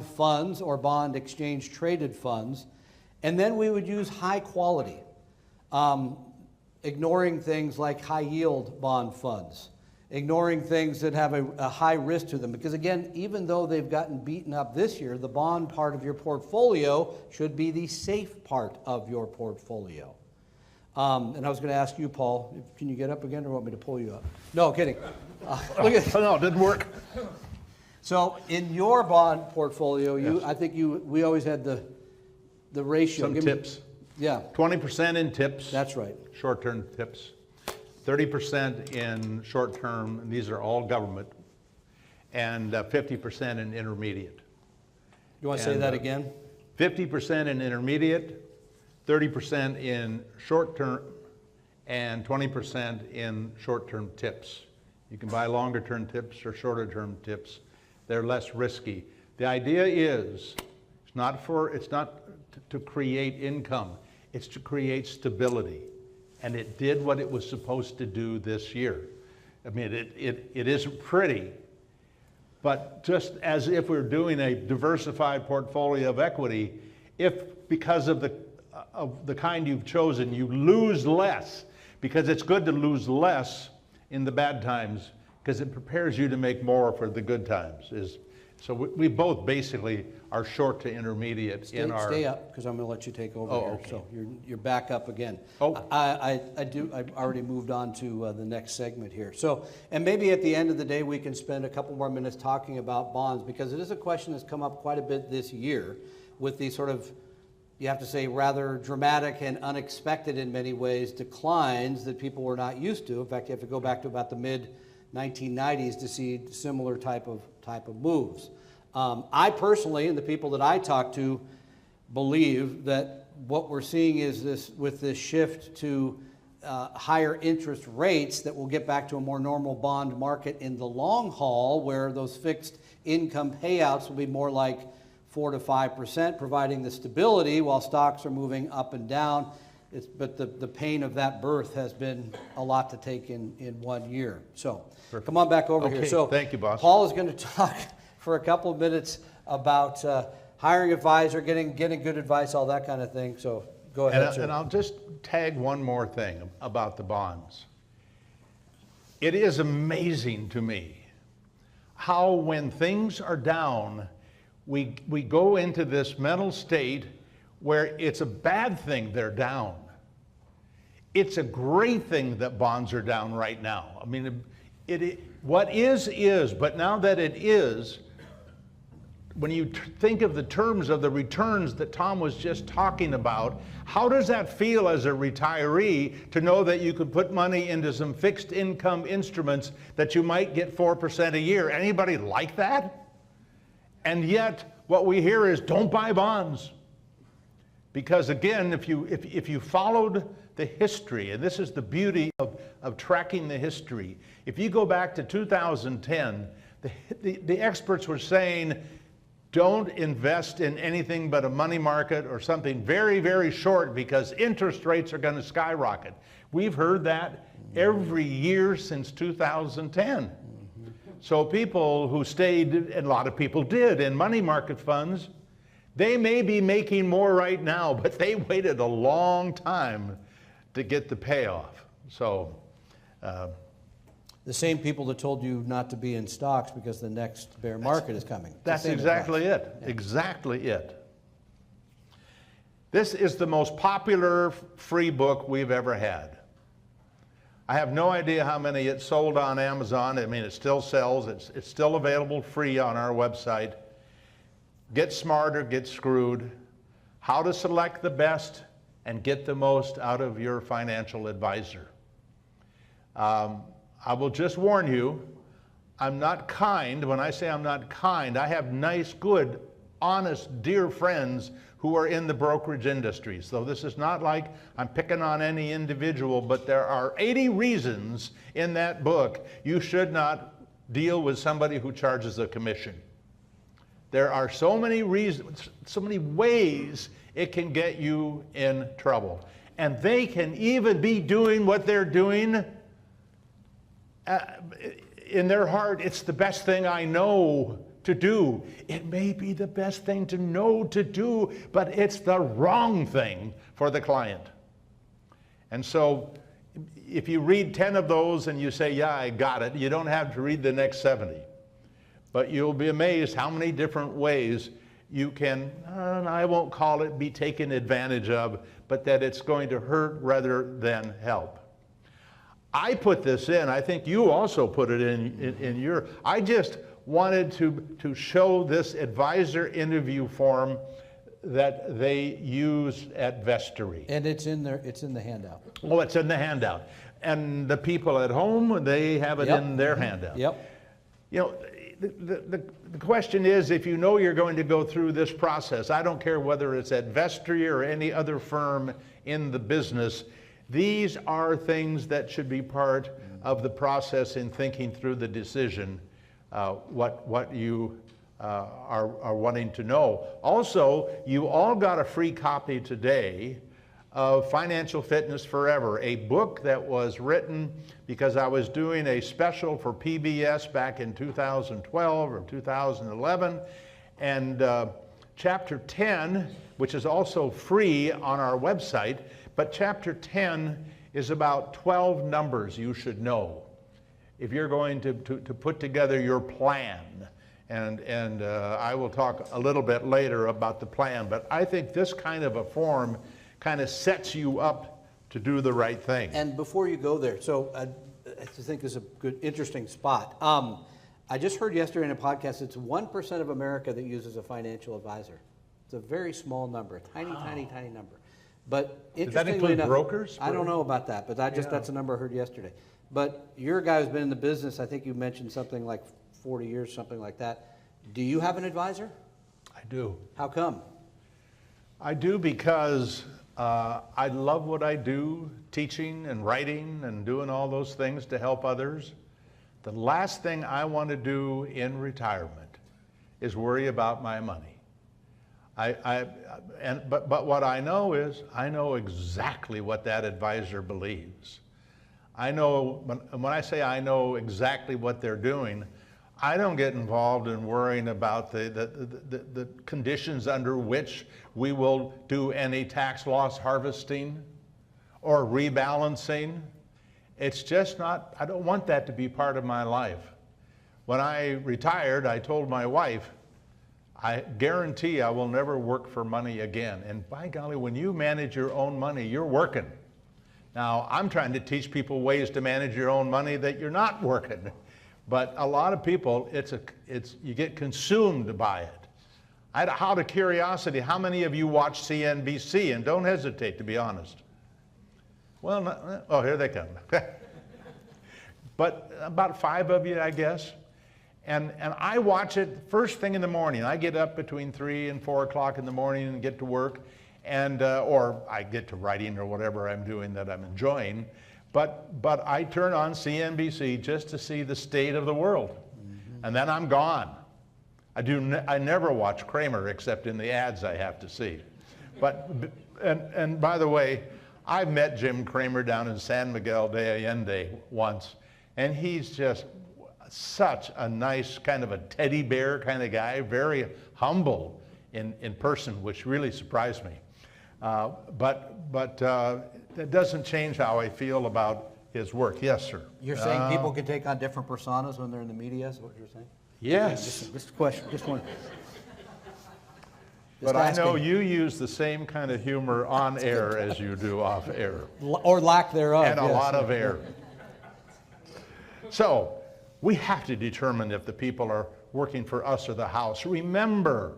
funds or bond exchange traded funds. And then we would use high quality, ignoring things like high yield bond funds, ignoring things that have a high risk to them. Because again, even though they've gotten beaten up this year, the bond part of your portfolio should be the safe part of your portfolio. And I was going to ask you, Paul, can you get up again or want me to pull you up? No, kidding. Look at No, it didn't work. So in your bond portfolio, yes. I think we always had the ratio. Some tips. Yeah. 20% in tips. That's right. Short-term tips. 30% in short-term, and these are all government, and 50% in intermediate. You want to say that again? 50% in intermediate, 30% in short-term, and 20% in short-term tips. You can buy longer-term tips or shorter-term tips. They're less risky. The idea is, it's not to create income, it's to create stability. And it did what it was supposed to do this year. I mean, it isn't pretty, but just as if we're doing a diversified portfolio of equity, if because of the kind you've chosen, you lose less, because it's good to lose less in the bad times, because it prepares you to make more for the good times. So we both basically are short to intermediate in our... Stay up, because I'm going to let you take over here. Okay. So you're back up again. Oh. I've already moved on to the next segment here. So, and maybe at the end of the day, we can spend a couple more minutes talking about bonds, because it is a question that's come up quite a bit this year with these sort of, you have to say, rather dramatic and unexpected in many ways declines that people were not used to. In fact, you have to go back to about the mid-1990s to see similar type of moves. I personally, and the people that I talk to, believe that what we're seeing is this shift to higher interest rates, that we'll get back to a more normal bond market in the long haul, where those fixed income payouts will be more like 4 to 5%, providing the stability while stocks are moving up and down. But the pain of that birth has been a lot to take in 1 year. So perfect. Come on back over here. So thank you, boss. Paul is going to talk for a couple of minutes about hiring advisor, getting good advice, all that kind of thing. So go ahead. And I'll just tag one more thing about the bonds. It is amazing to me how, when things are down, we go into this mental state where it's a bad thing they're down. It's a great thing that bonds are down right now. I mean, what is, but now that it is, when you think of the terms of the returns that Tom was just talking about, how does that feel as a retiree to know that you could put money into some fixed income instruments that you might get 4% a year? Anybody like that? And yet, what we hear is, don't buy bonds. Because again, if you followed the history, and this is the beauty of tracking the history, if you go back to 2010, the experts were saying, don't invest in anything but a money market or something very, very short, because interest rates are going to skyrocket. We've heard that every year since 2010. So people who stayed, and a lot of people did, in money market funds, they may be making more right now, but they waited a long time to get the payoff. So the same people that told you not to be in stocks because the next bear market is coming. That's exactly it. Yeah. Exactly it. This is the most popular free book we've ever had. I have no idea how many it sold on Amazon. I mean, it still sells. It's still available free on our website. Get Smarter, Get Screwed. How to select the best and get the most out of your financial advisor. I will just warn you, I'm not kind. When I say I'm not kind, I have nice, good, honest, dear friends who are in the brokerage industry. So this is not like I'm picking on any individual, but there are 80 reasons in that book you should not deal with somebody who charges a commission. There are so many reasons, so many ways it can get you in trouble. And they can even be doing what they're doing in their heart. It's the best thing I know to do. It may be the best thing to know to do, but it's the wrong thing for the client. And so if you read 10 of those and you say, yeah, I got it, you don't have to read the next 70. But you'll be amazed how many different ways you can, I won't call it be taken advantage of, but that it's going to hurt rather than help. I put this in, I think you also put it in your, I just wanted to show this advisor interview form that they use at Vestry. And it's in there, it's in the handout. Oh, it's in the handout. And the people at home, they have it in their handout. Yep. You know, the question is, if you know you're going to go through this process, I don't care whether it's at Vestry or any other firm in the business, these are things that should be part of the process in thinking through the decision, what you are wanting to know. Also, you all got a free copy today of Financial Fitness Forever, a book that was written because I was doing a special for PBS back in 2012 or 2011, and chapter 10, which is also free on our website, but chapter 10 is about 12 numbers you should know if you're going to put together your plan. And I will talk a little bit later about the plan, but I think this kind of a form kind of sets you up to do the right thing. And before you go there, so I think this is a good, interesting spot. I just heard yesterday in a podcast, it's 1% of America that uses a financial advisor. It's a very small number, a tiny, tiny number. But Does that interestingly include enough, brokers? I don't know about that, but that's a number I heard yesterday. But you're a guy who's been in the business, I think you mentioned something like 40 years, something like that. Do you have an advisor? I do. How come? I do because I love what I do, teaching and writing and doing all those things to help others. The last thing I want to do in retirement is worry about my money. But what I know is, I know exactly what that advisor believes. I know, when I say I know exactly what they're doing, I don't get involved in worrying about the conditions under which we will do any tax loss harvesting or rebalancing. It's just not, I don't want that to be part of my life. When I retired, I told my wife, I guarantee I will never work for money again. And by golly, when you manage your own money, you're working. Now, I'm trying to teach people ways to manage your own money that you're not working. But a lot of people, you get consumed by it. Out of curiosity, how many of you watch CNBC? And don't hesitate, to be honest. Well, oh, here they come. But about 5 of you, I guess. And I watch it first thing in the morning. I get up between 3 and 4 o'clock in the morning and get to work, and or I get to writing or whatever I'm doing that I'm enjoying. But I turn on CNBC just to see the state of the world, and then I'm gone. I never watch Kramer except in the ads I have to see. And by the way, I've met Jim Kramer down in San Miguel de Allende once, and he's just such a nice kind of a teddy bear kind of guy, very humble in person, which really surprised me. But that doesn't change how I feel about his work. Yes, sir. You're saying people can take on different personas when they're in the media, is what you're saying? Yes. Just a question, just one. But I know you use the same kind of humor on air as you do off air. Or lack thereof. And a lot of air. So, we have to determine if the people are working for us or the house. Remember,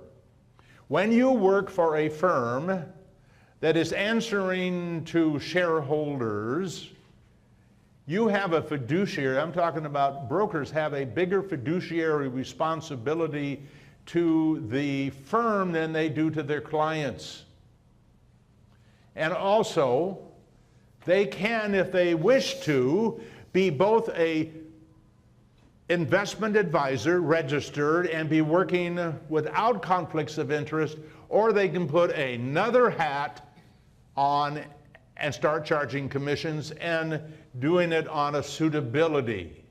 when you work for a firm that is answering to shareholders, you have a fiduciary. I'm talking about brokers have a bigger fiduciary responsibility to the firm than they do to their clients. And also, they can, if they wish to, be both a investment advisor, registered, and be working without conflicts of interest, or they can put another hat on and start charging commissions and doing it on a suitability.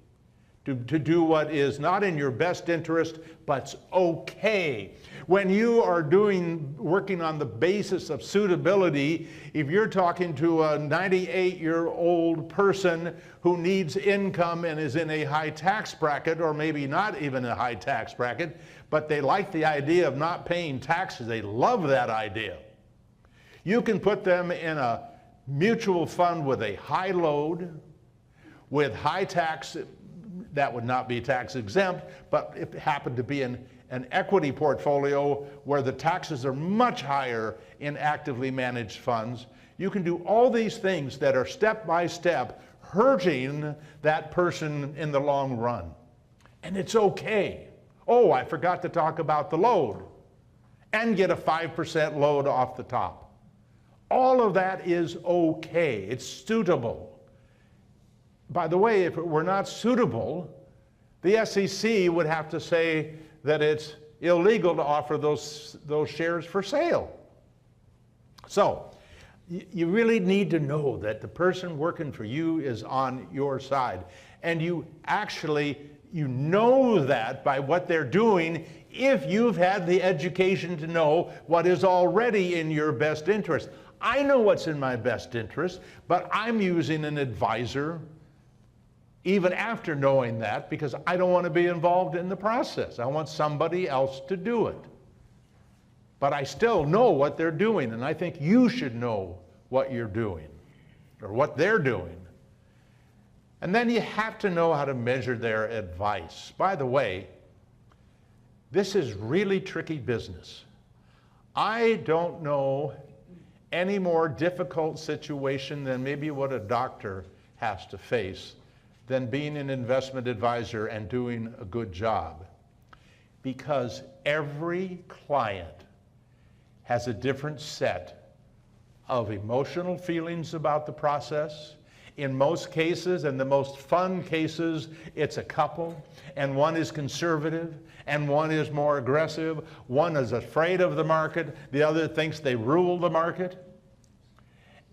to do what is not in your best interest, but's okay. When you are working on the basis of suitability, if you're talking to a 98-year-old person who needs income and is in a high tax bracket, or maybe not even a high tax bracket, but they like the idea of not paying taxes, they love that idea, you can put them in a mutual fund with a high load, with high tax. That would not be tax exempt, but if it happened to be an equity portfolio where the taxes are much higher in actively managed funds, you can do all these things that are step by step hurting that person in the long run. And it's okay. Oh, I forgot to talk about the load. And get a 5% load off the top. All of that is okay. It's suitable. By the way, if it were not suitable, the SEC would have to say that it's illegal to offer those shares for sale. So, you really need to know that the person working for you is on your side. And you know that by what they're doing if you've had the education to know what is already in your best interest. I know what's in my best interest, but I'm using an advisor even after knowing that, because I don't want to be involved in the process. I want somebody else to do it. But I still know what they're doing, and I think you should know what you're doing, or what they're doing. And then you have to know how to measure their advice. By the way, this is really tricky business. I don't know any more difficult situation than maybe what a doctor has to face than being an investment advisor and doing a good job. Because every client has a different set of emotional feelings about the process. In most cases, and the most fun cases, it's a couple, and one is conservative, and one is more aggressive. One is afraid of the market, the other thinks they rule the market.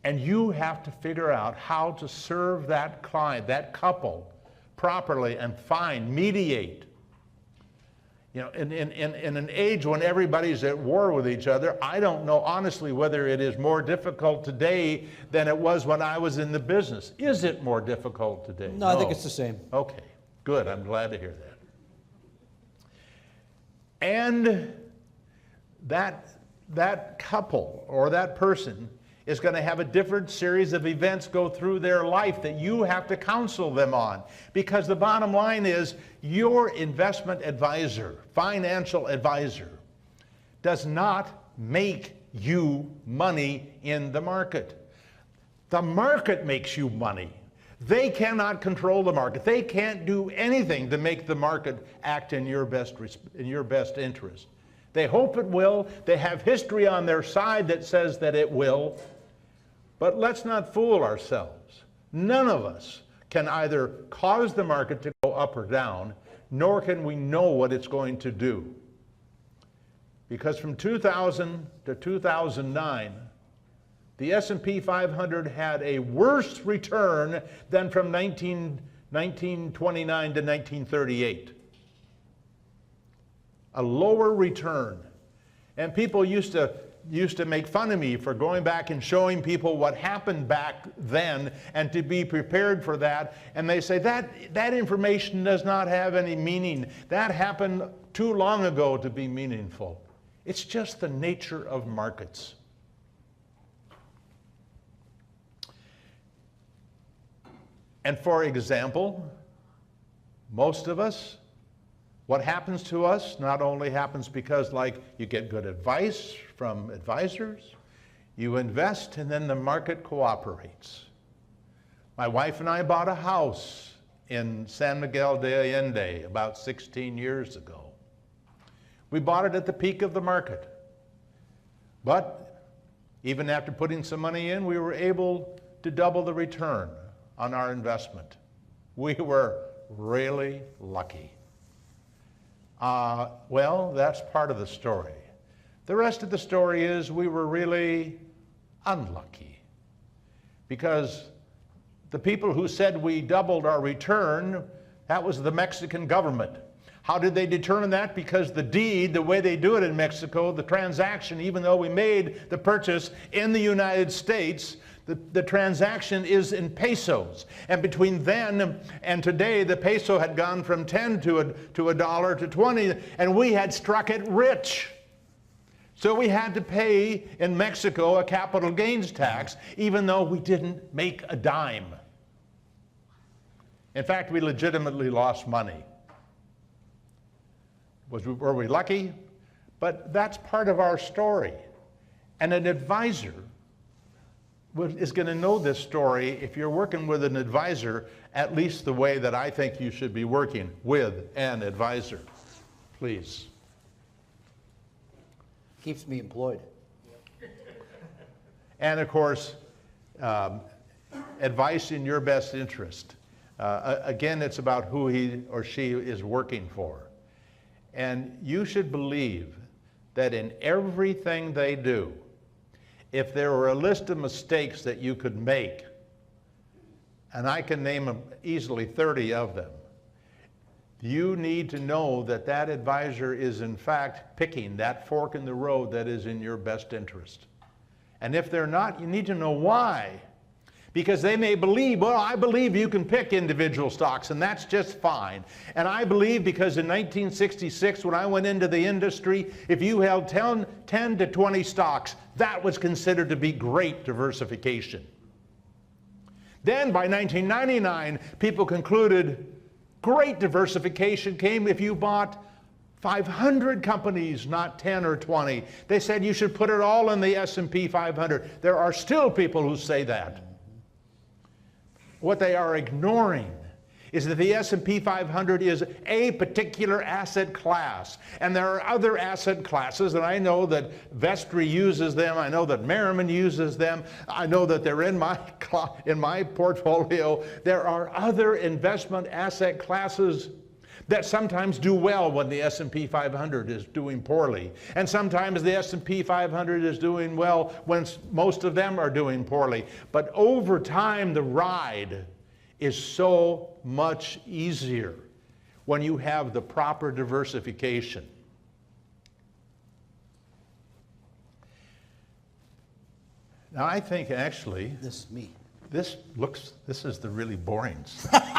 And you have to figure out how to serve that client, that couple, properly and mediate. You know, in an age when everybody's at war with each other, I don't know honestly whether it is more difficult today than it was when I was in the business. Is it more difficult today? No, I think it's the same. Okay, good, I'm glad to hear that. And that couple or that person is going to have a different series of events go through their life that you have to counsel them on. Because the bottom line is, your investment advisor, financial advisor, does not make you money in the market. The market makes you money. They cannot control the market. They can't do anything to make the market act in your best interest. They hope it will. They have history on their side that says that it will. But let's not fool ourselves. None of us can either cause the market to go up or down, nor can we know what it's going to do. Because from 2000 to 2009, the S&P 500 had a worse return than from 1929 to 1938. A lower return. And people used to make fun of me for going back and showing people what happened back then and to be prepared for that. And they say that information does not have any meaning. That happened too long ago to be meaningful. It's just the nature of markets. And for example, most of us, what happens to us not only happens because, like, you get good advice from advisors, you invest, and then the market cooperates. My wife and I bought a house in San Miguel de Allende about 16 years ago. We bought it at the peak of the market. But even after putting some money in, we were able to double the return on our investment. We were really lucky. Well, that's part of the story. The rest of the story is we were really unlucky, because the people who said we doubled our return That was the Mexican government. How did they determine that? Because the deed, the way they do it in Mexico, the transaction, even though we made the purchase in the United States, the transaction is in pesos. And between then and today, the peso had gone from 10 to a dollar to 20, and we had struck it rich. So we had to pay in Mexico a capital gains tax, even though we didn't make a dime. In fact, we legitimately lost money. Were we lucky? But that's part of our story. And an advisor is going to know this story if you're working with an advisor, at least the way that I think you should be working with an advisor. Please. Keeps me employed. And of course, advice in your best interest. Again, it's about who he or she is working for. And you should believe that in everything they do, if there were a list of mistakes that you could make, and I can name easily 30 of them, you need to know that that advisor is in fact picking that fork in the road that is in your best interest. And if they're not, you need to know why. Because they may believe, well, I believe you can pick individual stocks, and that's just fine. And I believe because in 1966, when I went into the industry, if you held 10 to 20 stocks, that was considered to be great diversification. Then by 1999, people concluded great diversification came if you bought 500 companies, not 10 or 20. They said you should put it all in the S&P 500. There are still people who say that. What they are ignoring is that the S&P 500 is a particular asset class. And there are other asset classes, and I know that Vestry uses them. I know that Merriman uses them. I know that they're in my portfolio. There are other investment asset classes that sometimes do well when the S&P 500 is doing poorly. And sometimes the S&P 500 is doing well when most of them are doing poorly. But over time, the ride is so much easier when you have the proper diversification. Now, I think actually, This is me. this is the really boring stuff.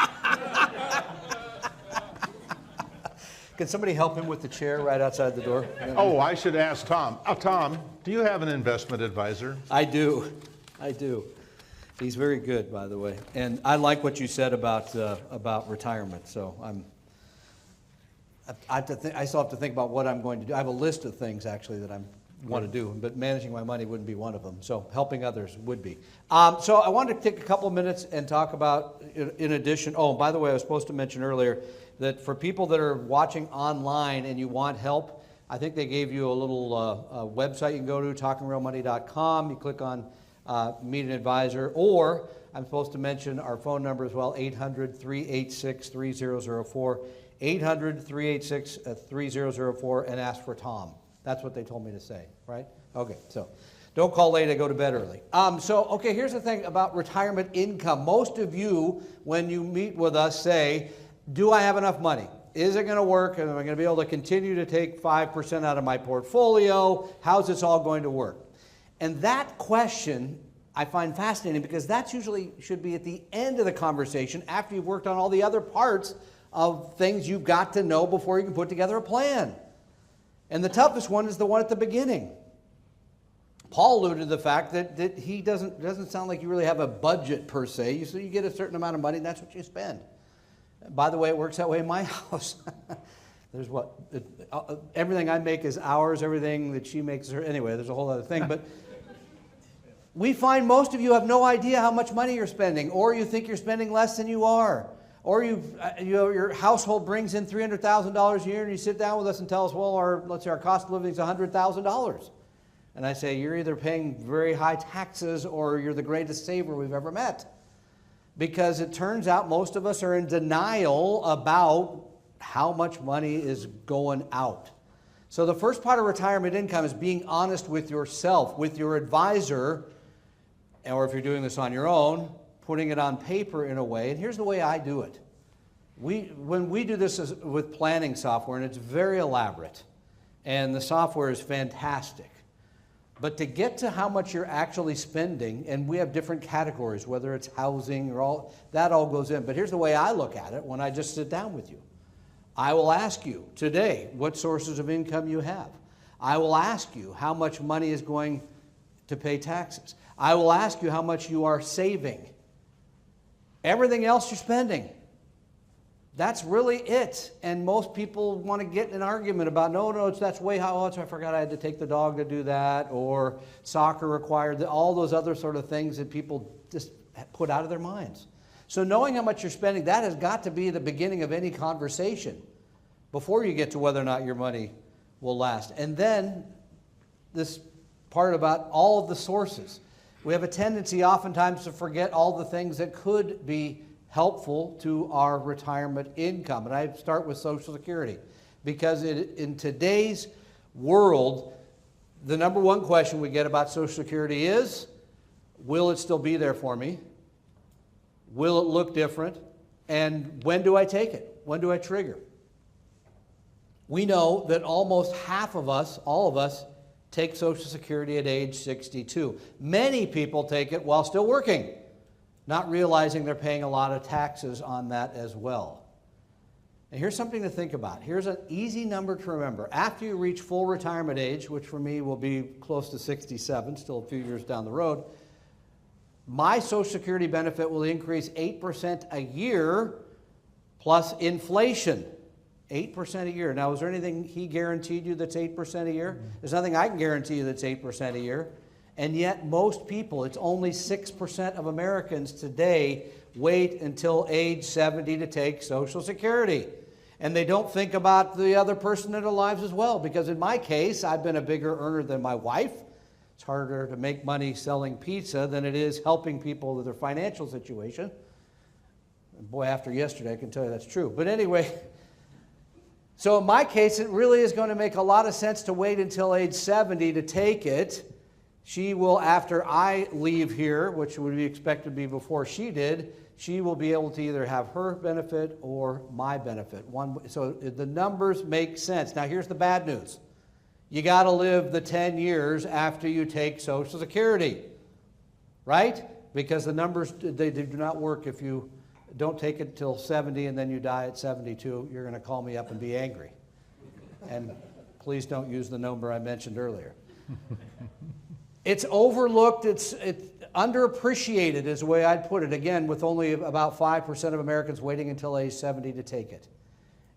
Can somebody help him with the chair right outside the door? Oh, I should ask Tom. Tom, do you have an investment advisor? I do. He's very good, by the way. And I like what you said about retirement. So I still have to think about what I'm going to do. I have a list of things actually that I want to do, but managing my money wouldn't be one of them. So helping others would be. So I wanted to take a couple of minutes and talk about, in addition. Oh, by the way, I was supposed to mention earlier that for people that are watching online and you want help, I think they gave you a little website you can go to, talkingrealmoney.com. You click on Meet an Advisor, or I'm supposed to mention our phone number as well, 800-386-3004, 800-386-3004, and ask for Tom. That's what they told me to say, right? Okay, so don't call late, I go to bed early. Okay, here's the thing about retirement income. Most of you, when you meet with us, say, do I have enough money? Is it going to work? Am I going to be able to continue to take 5% out of my portfolio? How's this all going to work? And that question I find fascinating because that's usually should be at the end of the conversation after you've worked on all the other parts of things you've got to know before you can put together a plan. And the toughest one is the one at the beginning. Paul alluded to the fact that he doesn't sound like you really have a budget per se. So you get a certain amount of money and that's what you spend. By the way, it works that way in my house. There's everything I make is ours, everything that she makes is her. Anyway, there's a whole other thing. But we find most of you have no idea how much money you're spending, or you think you're spending less than you are. Or your household brings in $300,000 a year and you sit down with us and tell us, well, let's say our cost of living is $100,000. And I say, you're either paying very high taxes or you're the greatest saver we've ever met. Because it turns out most of us are in denial about how much money is going out. So the first part of retirement income is being honest with yourself, with your advisor, or if you're doing this on your own, putting it on paper in a way. And here's the way I do it. When we do this with planning software, and it's very elaborate, and the software is fantastic, but to get to how much you're actually spending, and we have different categories, whether it's housing or all, that all goes in. But here's the way I look at it when I just sit down with you. I will ask you today what sources of income you have. I will ask you how much money is going to pay taxes. I will ask you how much you are saving. Everything else you're spending. That's really it. And most people want to get in an argument about, no, that's way how much. I forgot I had to take the dog to do that, or soccer required, all those other sort of things that people just put out of their minds. So knowing how much you're spending, that has got to be the beginning of any conversation before you get to whether or not your money will last. And then this part about all of the sources. We have a tendency oftentimes to forget all the things that could be helpful to our retirement income. And I start with Social Security, because in today's world, the number one question we get about Social Security is, will it still be there for me? Will it look different? And when do I take it? When do I trigger? We know that almost half of us, all of us, take Social Security at age 62. Many people take it while still working, not realizing they're paying a lot of taxes on that as well. And here's something to think about. Here's an easy number to remember. After you reach full retirement age, which for me will be close to 67, still a few years down the road, my Social Security benefit will increase 8% a year plus inflation. 8% a year. Now, is there anything he guaranteed you that's 8% a year? There's nothing I can guarantee you that's 8% a year. And yet most people, it's only 6% of Americans today wait until age 70 to take Social Security. And they don't think about the other person in their lives as well, because in my case, I've been a bigger earner than my wife. It's harder to make money selling pizza than it is helping people with their financial situation. And boy, after yesterday, I can tell you that's true. But anyway, so in my case, it really is going to make a lot of sense to wait until age 70 to take it. She will, after I leave here, which would be expected to be before she did, she will be able to either have her benefit or my benefit. So the numbers make sense. Now here's the bad news. You got to live the 10 years after you take Social Security, right? Because the numbers, they do not work if you don't take it till 70 and then you die at 72. You're going to call me up and be angry. And please don't use the number I mentioned earlier. It's overlooked, it's underappreciated is the way I'd put it, again, with only about 5% of Americans waiting until age 70 to take it.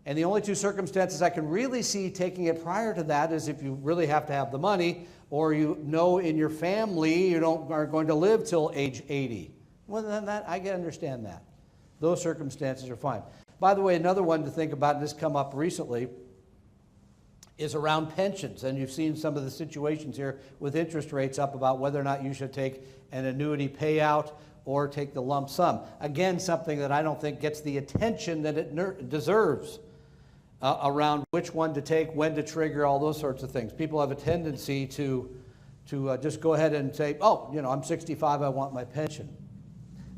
And the only two circumstances I can really see taking it prior to that is if you really have to have the money, or you know in your family you are going to live till age 80. Well, then I can understand that. Those circumstances are fine. By the way, another one to think about, and this come up recently, is around pensions. And you've seen some of the situations here with interest rates up about whether or not you should take an annuity payout or take the lump sum. Again, something that I don't think gets the attention that it deserves around which one to take, when to trigger, all those sorts of things. People have a tendency to just go ahead and say, oh, I'm 65, I want my pension.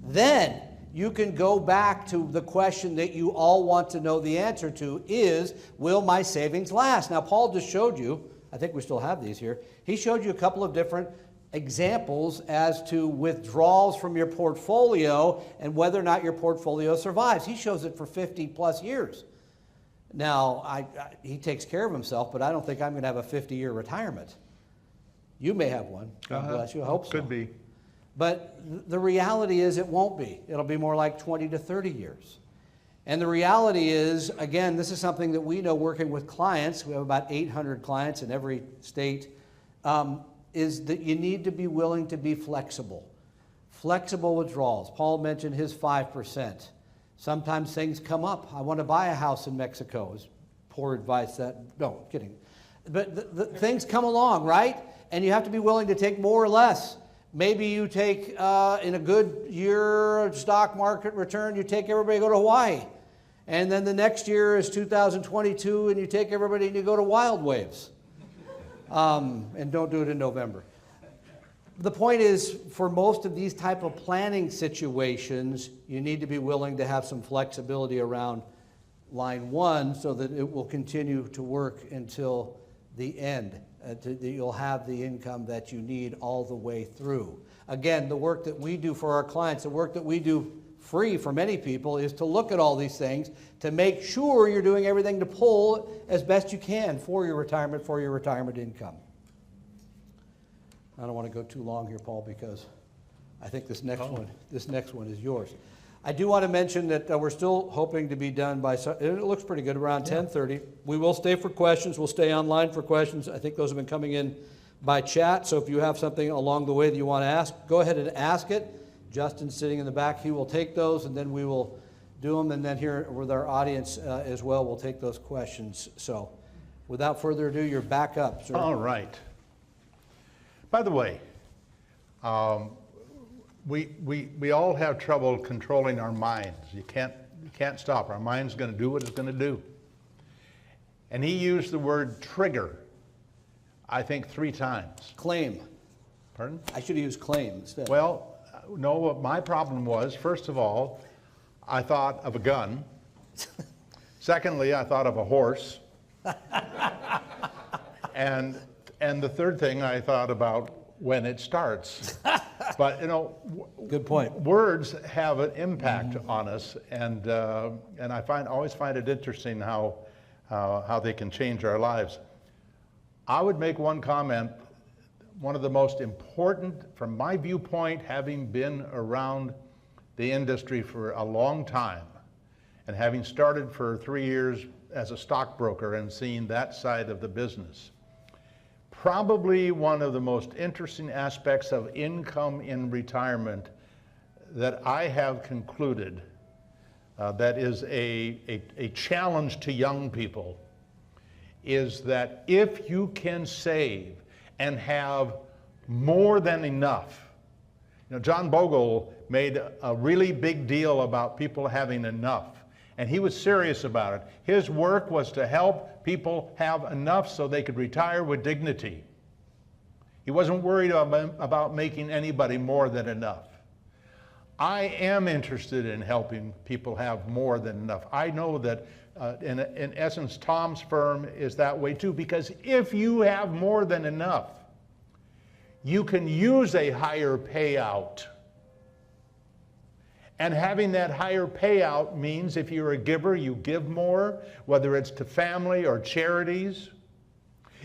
Then you can go back to the question that you all want to know the answer to is, will my savings last? Now, Paul just showed you, I think we still have these here, he showed you a couple of different examples as to withdrawals from your portfolio and whether or not your portfolio survives. He shows it for 50 plus years. Now, he takes care of himself, but I don't think I'm going to have a 50-year retirement. You may have one. God bless you. I hope so. Could be. But the reality is it won't be. It'll be more like 20 to 30 years. And the reality is, again, this is something that we know working with clients. We have about 800 clients in every state, is that you need to be willing to be flexible. Flexible withdrawals. Paul mentioned his 5%. Sometimes things come up. I want to buy a house in Mexico. Is poor advice. No, kidding. But the things come along, right? And you have to be willing to take more or less. Maybe you take, in a good year stock market return, you take everybody to go to Hawaii. And then the next year is 2022, and you take everybody and you go to Wild Waves. And don't do it in November. The point is, for most of these type of planning situations, you need to be willing to have some flexibility around line one so that it will continue to work until the end. That you'll have the income that you need all the way through. Again, the work that we do for our clients, the work that we do free for many people, is to look at all these things to make sure you're doing everything to pull as best you can for your retirement income. I don't want to go too long here, Paul, because I think this next one is yours. I do want to mention that we're still hoping to be done by, it looks pretty good, around 10:30. We will stay for questions. We'll stay online for questions. I think those have been coming in by chat. So if you have something along the way that you want to ask, go ahead and ask it. Justin's sitting in the back. He will take those, and then we will do them. And then here with our audience as well, we'll take those questions. So without further ado, you're back up, sir. All right. By the way, we all have trouble controlling our minds. You can't stop. Our mind's going to do what it's going to do. And he used the word trigger, I think 3 times. Claim. Pardon? I should have used claim instead. Well, no, what my problem was, first of all, I thought of a gun. Secondly, I thought of a horse. And the third thing, I thought about when it starts. But, you know, good point. Words have an impact on us, and I always find it interesting how they can change our lives. I would make one comment. One of the most important, from my viewpoint, having been around the industry for a long time, and having started for 3 years as a stockbroker and seeing that side of the business, probably one of the most interesting aspects of income in retirement that I have concluded that is a challenge to young people is that if you can save and have more than enough. You know, John Bogle made a really big deal about people having enough, and he was serious about it. His work was to help people have enough so they could retire with dignity. He wasn't worried about making anybody more than enough. I am interested in helping people have more than enough. I know that in essence, Tom's firm is that way too, because if you have more than enough, you can use a higher payout. And having that higher payout means if you're a giver, you give more, whether it's to family or charities.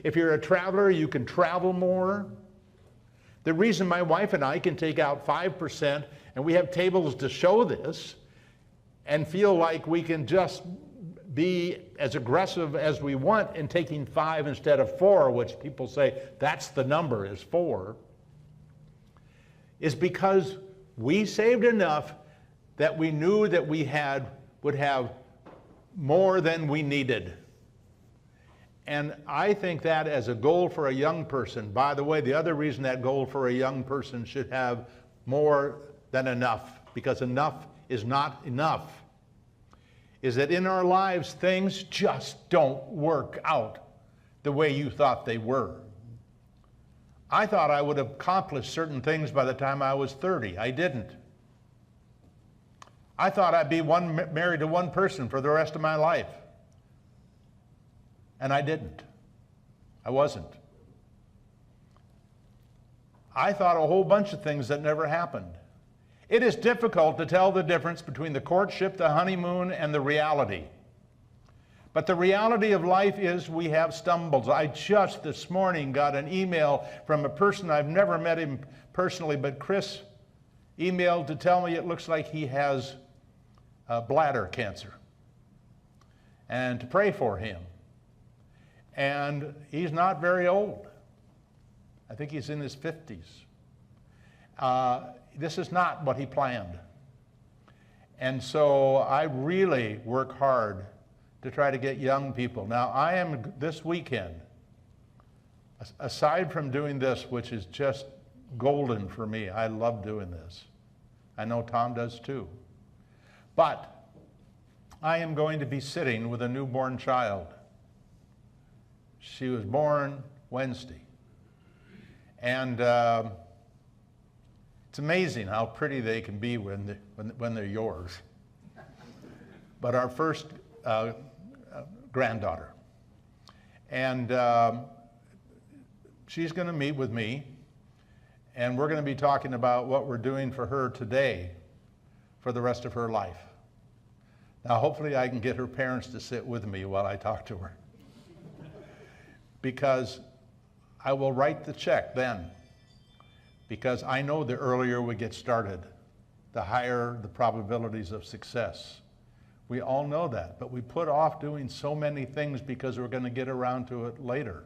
If you're a traveler, you can travel more. The reason my wife and I can take out 5%, and we have tables to show this, and feel like we can just be as aggressive as we want in taking 5 instead of 4, which people say that's the number, is 4, is because we saved enough that we knew that we would have more than we needed. And I think that as a goal for a young person, by the way, the other reason that goal for a young person should have more than enough, because enough is not enough, is that in our lives, things just don't work out the way you thought they were. I thought I would have accomplished certain things by the time I was 30. I didn't. I thought I'd be married to one person for the rest of my life. And I didn't. I wasn't. I thought a whole bunch of things that never happened. It is difficult to tell the difference between the courtship, the honeymoon, and the reality. But the reality of life is we have stumbles. I just this morning got an email from a person, I've never met him personally, but Chris emailed to tell me it looks like he has bladder cancer, and to pray for him. And he's not very old. I think he's in his 50s. This is not what he planned. And so I really work hard to try to get young people. Now, I am this weekend, aside from doing this, which is just golden for me, I love doing this. I know Tom does too. But I am going to be sitting with a newborn child. She was born Wednesday. And It's amazing how pretty they can be when they're yours. But our first granddaughter. And she's going to meet with me, and we're going to be talking about what we're doing for her today for the rest of her life. Now, hopefully I can get her parents to sit with me while I talk to her. Because I will write the check then. Because I know the earlier we get started, the higher the probabilities of success. We all know that, but we put off doing so many things because we're going to get around to it later.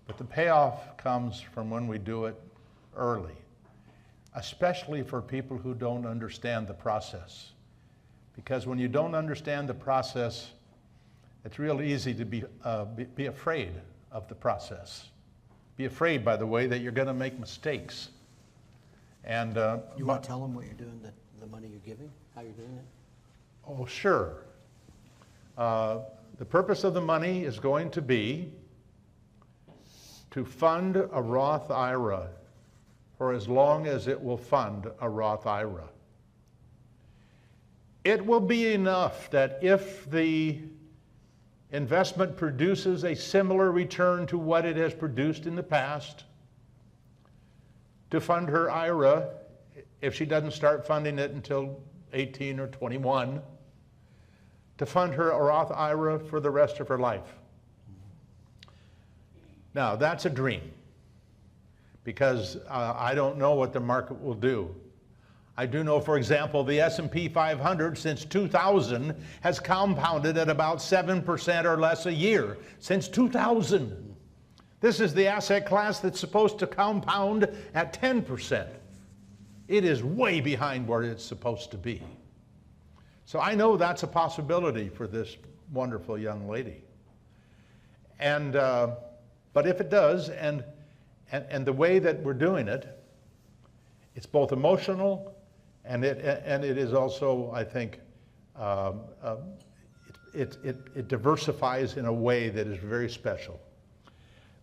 But the payoff comes from when we do it early, especially for people who don't understand the process. Because when you don't understand the process, it's real easy to be afraid of the process. Be afraid, by the way, that you're going to make mistakes. And you want to tell them what you're doing, the money you're giving, how you're doing it? Oh, sure. The purpose of the money is going to be to fund a Roth IRA for as long as it will fund a Roth IRA. It will be enough that if the investment produces a similar return to what it has produced in the past, to fund her IRA, if she doesn't start funding it until 18 or 21, to fund her Roth IRA for the rest of her life. Now, that's a dream, because I don't know what the market will do. I do know, for example, the S&P 500 since 2000 has compounded at about 7% or less a year, since 2000. This is the asset class that's supposed to compound at 10%. It is way behind where it's supposed to be. So I know that's a possibility for this wonderful young lady. And, but if it does, and the way that we're doing it, it's both emotional and it is also, I think, it diversifies in a way that is very special.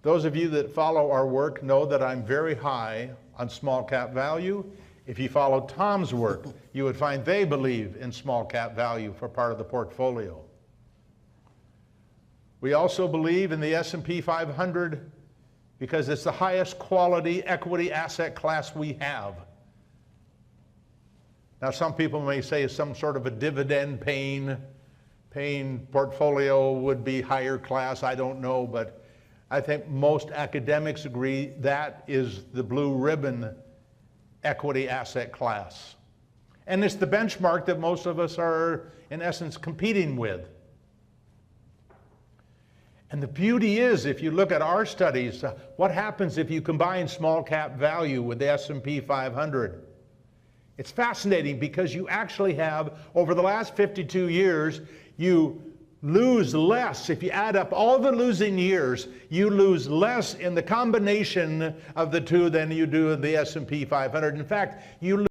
Those of you that follow our work know that I'm very high on small cap value. If you follow Tom's work, you would find they believe in small cap value for part of the portfolio. We also believe in the S&P 500 because it's the highest quality equity asset class we have. Now, some people may say some sort of a dividend paying portfolio would be higher class. I don't know, but I think most academics agree that is the blue ribbon equity asset class. And it's the benchmark that most of us are, in essence, competing with. And the beauty is, if you look at our studies, what happens if you combine small cap value with the S&P 500? It's fascinating because you actually have, over the last 52 years, you lose less. If you add up all the losing years, you lose less in the combination of the two than you do in the S&P 500. In fact, you lose